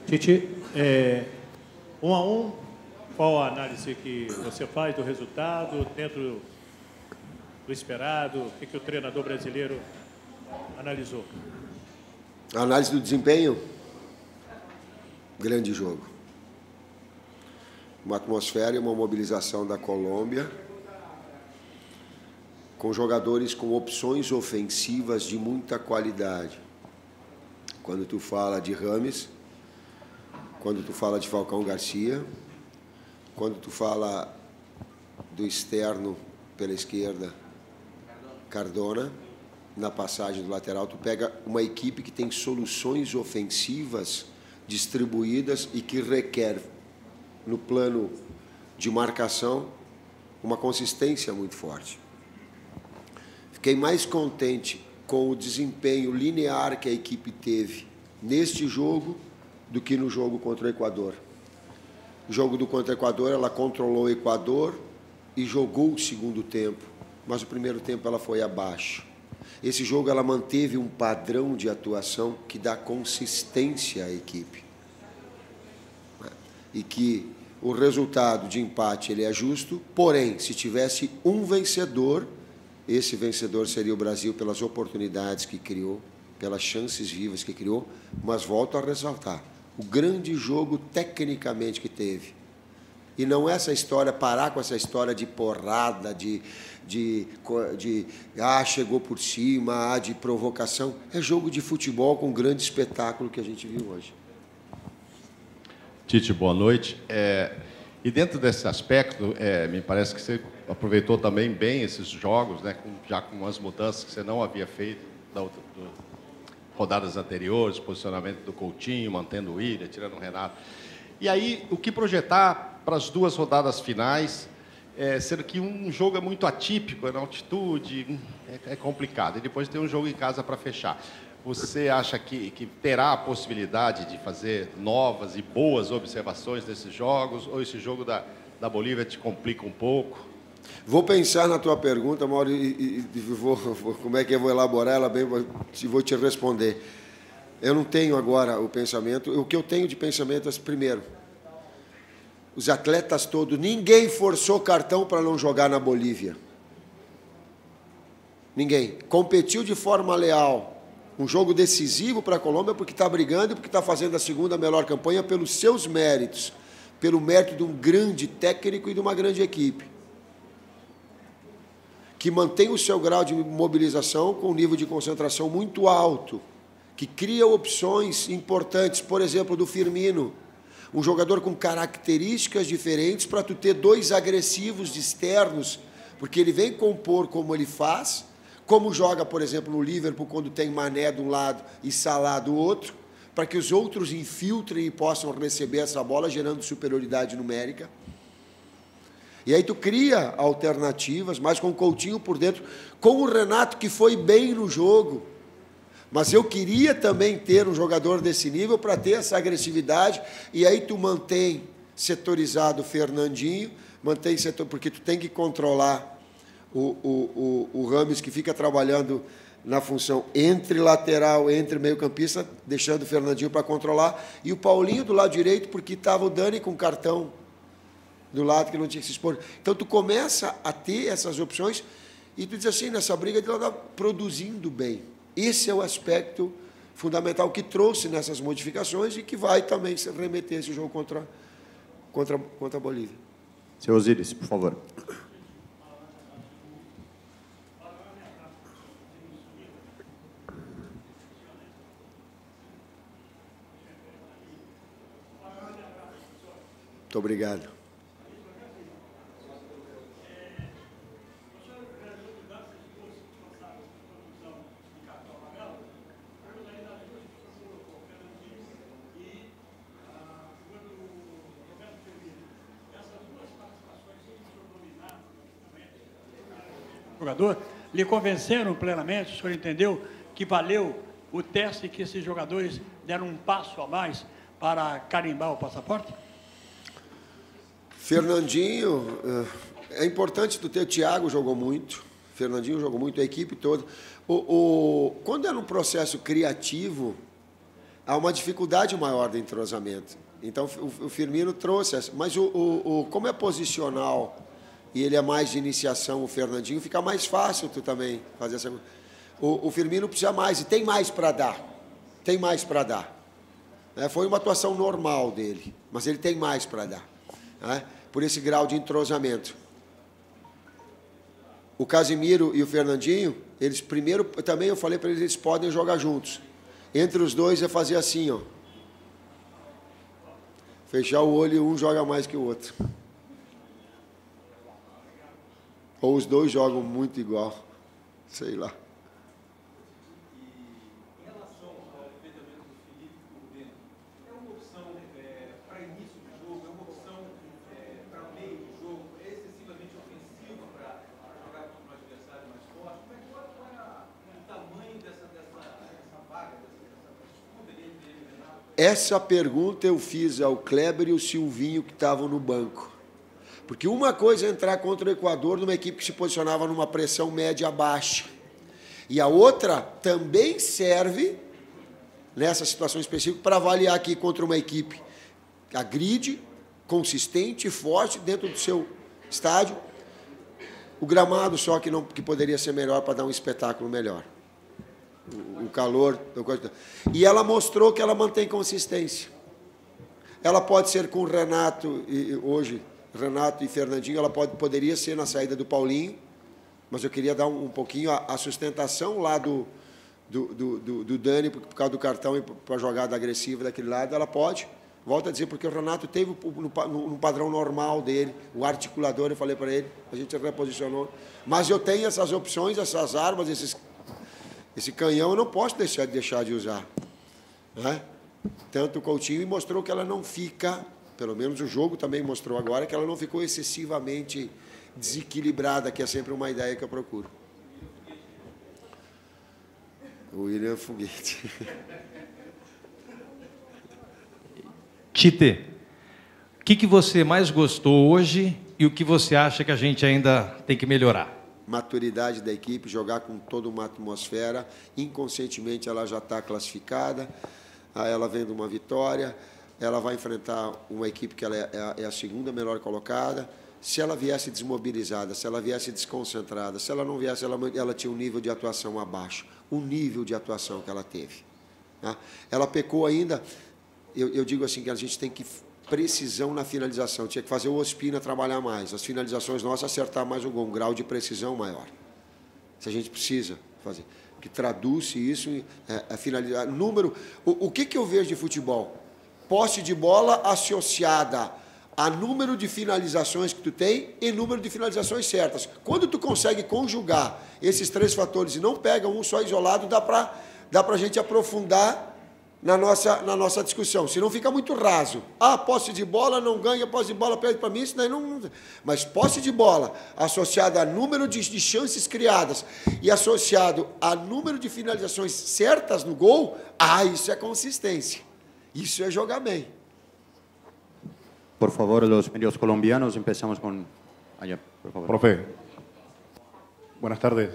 Tite, 1-1, qual a análise que você faz do resultado, dentro do esperado? O que o treinador brasileiro analisou? A análise do desempenho, grande jogo. Uma atmosfera e uma mobilização da Colômbia, com jogadores com opções ofensivas de muita qualidade. Quando tu fala de Rames, quando tu fala de Falcão Garcia, quando tu fala do externo pela esquerda, Cardona, na passagem do lateral, tu pega uma equipe que tem soluções ofensivas distribuídas e que requer, no plano de marcação, uma consistência muito forte. Fiquei mais contente com o desempenho linear que a equipe teve neste jogo do que no jogo contra o Equador. O jogo contra o Equador, ela controlou o Equador e jogou o segundo tempo, mas o primeiro tempo ela foi abaixo. Esse jogo ela manteve um padrão de atuação que dá consistência à equipe. E que o resultado de empate ele é justo, porém, se tivesse um vencedor, esse vencedor seria o Brasil pelas oportunidades que criou, pelas chances vivas que criou, mas volto a ressaltar, o grande jogo tecnicamente que teve. E não essa história, parar com essa história de porrada, chegou por cima, de provocação. É jogo de futebol com um grande espetáculo que a gente viu hoje. Tite, boa noite. E dentro desse aspecto, me parece que você aproveitou também bem esses jogos, né, já com as mudanças que você não havia feito rodadas anteriores, posicionamento do Coutinho, mantendo o Willian, tirando o Renato. E aí, o que projetar para as duas rodadas finais, sendo que um jogo é muito atípico, na altitude, é complicado. E depois tem um jogo em casa para fechar. Você acha que terá a possibilidade de fazer novas e boas observações desses jogos? Ou esse jogo da Bolívia te complica um pouco? Vou pensar na tua pergunta, Mauro, e como é que eu vou elaborar ela bem, vou te responder. Eu não tenho agora o pensamento. O que eu tenho de pensamento é, primeiro, os atletas todos, ninguém forçou cartão para não jogar na Bolívia. Ninguém. Competiu de forma leal. Um jogo decisivo para a Colômbia porque está brigando e porque está fazendo a segunda melhor campanha pelos seus méritos, pelo mérito de um grande técnico e de uma grande equipe, que mantém o seu grau de mobilização com um nível de concentração muito alto, que cria opções importantes, por exemplo, do Firmino, um jogador com características diferentes para tu ter dois agressivos de externos, porque ele vem compor como ele faz, como joga, por exemplo, no Liverpool, quando tem Mané de um lado e Salah do outro, para que os outros infiltrem e possam receber essa bola, gerando superioridade numérica. E aí tu cria alternativas, mas com o Coutinho por dentro, com o Renato, que foi bem no jogo. Mas eu queria também ter um jogador desse nível para ter essa agressividade, e aí tu mantém setorizado o Fernandinho, mantém setor, porque tu tem que controlar o Rames, que fica trabalhando na função entre lateral, entre meio-campista, deixando o Fernandinho para controlar, e o Paulinho do lado direito, porque estava o Dani com cartão do lado que não tinha que se expor. Então, tu começa a ter essas opções e tu diz assim, nessa briga de ela produzindo bem. Esse é o aspecto fundamental que trouxe nessas modificações e que vai também se remeter esse jogo contra a Bolívia. Senhor Osiris, por favor. Muito obrigado. Jogador, lhe convenceram plenamente, o senhor entendeu que valeu o teste, que esses jogadores deram um passo a mais para carimbar o passaporte? Fernandinho, é importante tu ter, o Thiago jogou muito, Fernandinho jogou muito, a equipe toda. Quando era um processo criativo, há uma dificuldade maior de entrosamento. Então, o Firmino trouxe essa. Mas, como é posicional e ele é mais de iniciação, o Fernandinho, fica mais fácil tu também fazer essa... O Firmino precisa mais, e tem mais para dar. Tem mais para dar. Foi uma atuação normal dele, mas ele tem mais para dar. Por esse grau de entrosamento. O Casemiro e o Fernandinho, eles primeiro, também eu falei para eles podem jogar juntos. Entre os dois é fazer assim, ó. Fechar o olho e um joga mais que o outro. Ou os dois jogam muito igual. Sei lá. Essa pergunta eu fiz ao Kleber e ao Silvinho que estavam no banco. Porque uma coisa é entrar contra o Equador numa equipe que se posicionava numa pressão média-baixa. E a outra também serve, nessa situação específica, para avaliar aqui contra uma equipe agride, consistente, forte, dentro do seu estádio. O gramado só que poderia ser melhor para dar um espetáculo melhor. O calor. E ela mostrou que ela mantém consistência. Ela pode ser com o Renato, hoje, Renato e Fernandinho, ela poderia ser na saída do Paulinho, mas eu queria dar um pouquinho a sustentação lá do Dani, por causa do cartão e para a jogada agressiva daquele lado, ela pode. Volto a dizer, porque o Renato teve no padrão normal dele, o articulador, eu falei para ele, a gente reposicionou. Mas eu tenho essas opções, essas armas, esse canhão eu não posso deixar de usar. Tanto o Coutinho mostrou que ela não fica, pelo menos o jogo também mostrou agora, que ela não ficou excessivamente desequilibrada, que é sempre uma ideia que eu procuro. O William Foguete. Tite, o que você mais gostou hoje e o que você acha que a gente ainda tem que melhorar? Maturidade da equipe, jogar com toda uma atmosfera, inconscientemente ela já está classificada, aí ela vem de uma vitória, ela vai enfrentar uma equipe que ela é a segunda melhor colocada. Se ela viesse desmobilizada, se ela viesse desconcentrada, se ela não viesse, ela tinha um nível de atuação abaixo, o nível de atuação que ela teve. Ela pecou ainda, eu digo assim, que a gente tem que precisão na finalização, tinha que fazer o Ospina trabalhar mais, as finalizações nossas acertar mais o gol, um grau de precisão maior. Se a gente precisa fazer, que traduz isso a finalizar. Número, o que eu vejo de futebol? Posse de bola associada a número de finalizações que tu tem e número de finalizações certas. Quando tu consegue conjugar esses três fatores e não pega um só isolado, dá para a gente aprofundar na nossa discussão, senão fica muito raso. Posse de bola não ganha, posse de bola perde para mim, isso daí não... Mas posse de bola associada a número de chances criadas e associado a número de finalizações certas no gol, isso é consistência. Isso é jogar bem. Por favor, los medios colombianos, empezamos con... Allá, por favor. Profe, buenas tardes.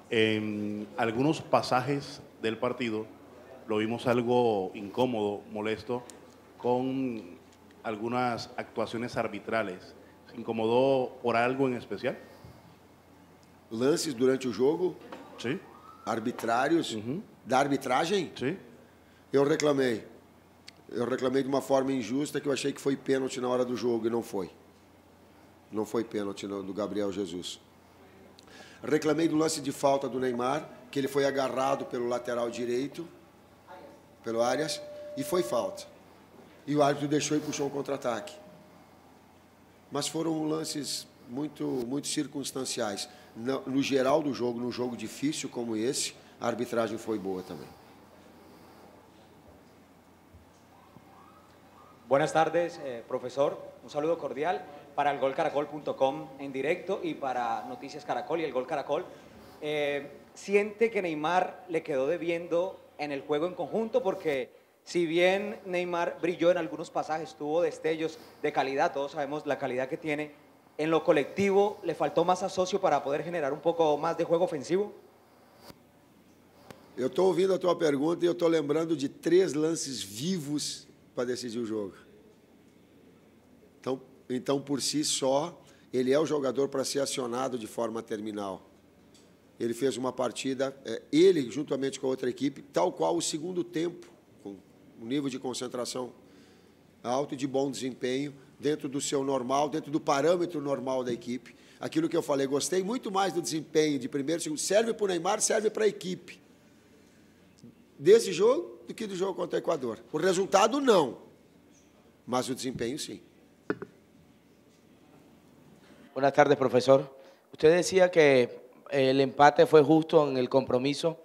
En algunos pasajes del partido lo vimos algo incómodo, molesto, con algunas actuaciones arbitrales. ¿Se incomodó por algo en especial? Lances durante o jogo? Sí. Arbitrários? Da arbitragem? Sí. Eu reclamei. Eu reclamei de uma forma injusta que eu achei que foi pênalti na hora do jogo e não foi. Não foi pênalti do Gabriel Jesus. Reclamei do lance de falta do Neymar, que ele foi agarrado pelo lateral direito, pelo Arias, e foi falta. E o árbitro deixou e puxou um contra-ataque. Mas foram lances muito circunstanciais. No geral do jogo, num jogo difícil como esse, a arbitragem foi boa também. Buenas tardes, profesor. Un saludo cordial para el golcaracol.com en directo y para Noticias Caracol y el Gol Caracol. ¿Siente que Neymar le quedó debiendo en el juego en conjunto? Porque si bien Neymar brilló en algunos pasajes, tuvo destellos de calidad, todos sabemos la calidad que tiene, ¿en lo colectivo le faltó más asocio para poder generar un poco más de juego ofensivo? Eu estou ouvindo a tua pergunta e eu estou lembrando de 3 lances vivos para decidir o jogo. Então, por si só, ele é o jogador para ser acionado de forma terminal. Ele fez uma partida, ele, juntamente com a outra equipe, tal qual o segundo tempo, com um nível de concentração alto e de bom desempenho, dentro do seu normal, dentro do parâmetro normal da equipe. Aquilo que eu falei, gostei muito mais do desempenho de primeiro e segundo. Serve para o Neymar, serve para a equipe. Desse jogo, do que do jogo contra o Equador. O resultado, não. Mas o desempenho, sim. Buenas tardes, profesor. Usted decía que el empate fue justo en el compromiso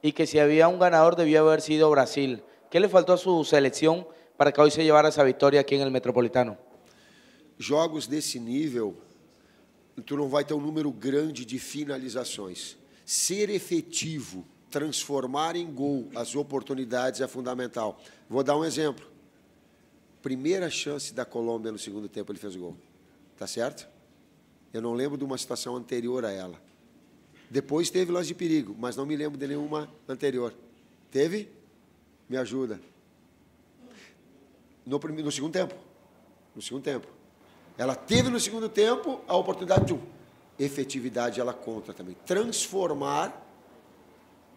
y que si había un ganador debió haber sido Brasil. ¿Qué le faltó a su selección para que hoy se llevara esa victoria aquí en el Metropolitano? Jogos desse nível, tu não vai ter um número grande de finalizações. Ser efetivo, transformar em gol as oportunidades é fundamental. Vou dar um exemplo. Primeira chance da Colômbia no segundo tempo, ele fez o gol. Tá certo? Eu não lembro de uma situação anterior a ela. Depois teve lance de perigo, mas não me lembro de nenhuma anterior. Teve? Me ajuda. No segundo tempo. No segundo tempo. Ela teve no segundo tempo a oportunidade de efetividade, ela conta também. Transformar,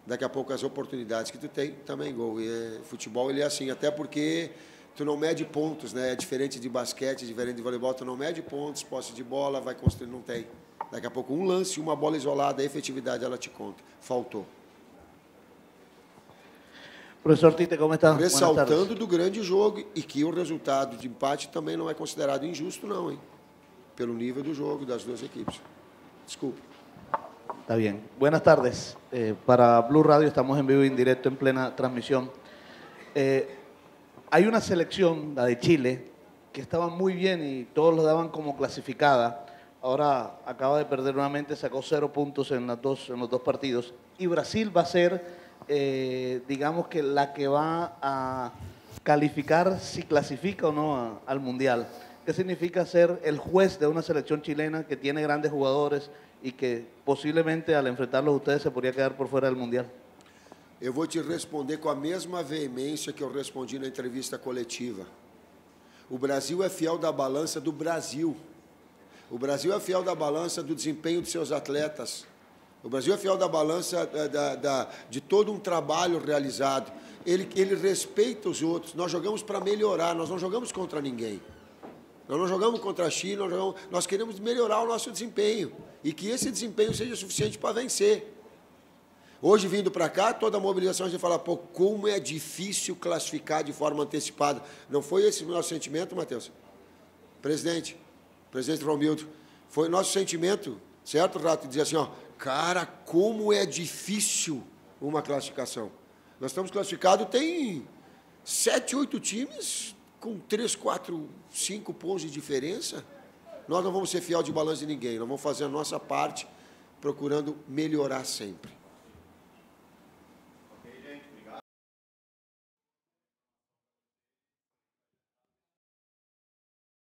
daqui a pouco, as oportunidades que tu tem, também gol. E futebol, ele é assim, até porque tu não mede pontos, né? É diferente de basquete, diferente de voleibol, tu não mede pontos, posse de bola, vai construir, não tem. Daqui a pouco, um lance, uma bola isolada, a efetividade, ela te conta. Faltou. Professor Tite, como está? Ressaltando do grande jogo e que o resultado de empate também não é considerado injusto, não, hein? Pelo nível do jogo das duas equipes. Desculpe. Está bien. Buenas tardes. Para Blue Radio estamos en vivo y en directo en plena transmisión. Hay una selección, la de Chile, que estaba muy bien y todos lo daban como clasificada. Ahora acaba de perder nuevamente, sacó 0 puntos en los dos partidos. Y Brasil va a ser, digamos que la que va a calificar si clasifica o no al Mundial. ¿Qué significa ser el juez de una selección chilena que tiene grandes jugadores y que posiblemente al enfrentarlos ustedes se podría quedar por fuera del Mundial? Eu vou te responder com a mesma veemência que eu respondi na entrevista coletiva. O Brasil é fiel da balança do Brasil. O Brasil é fiel da balança do desempenho de seus atletas. O Brasil é fiel da balança de todo um trabalho realizado. Ele respeita os outros. Nós jogamos para melhorar, nós não jogamos contra ninguém. Nós não jogamos contra a China, nós queremos melhorar o nosso desempenho. E que esse desempenho seja suficiente para vencer. Hoje, vindo para cá, toda a mobilização, a gente fala, pô, como é difícil classificar de forma antecipada. Não foi esse o nosso sentimento, Matheus? Presidente Romildo, foi o nosso sentimento, certo, Rato? Dizer assim, ó, cara, como é difícil uma classificação. Nós estamos classificados, tem 7, 8 times com 3, 4, 5 pontos de diferença. Nós não vamos ser fiel de balanço de ninguém, nós vamos fazer a nossa parte procurando melhorar sempre.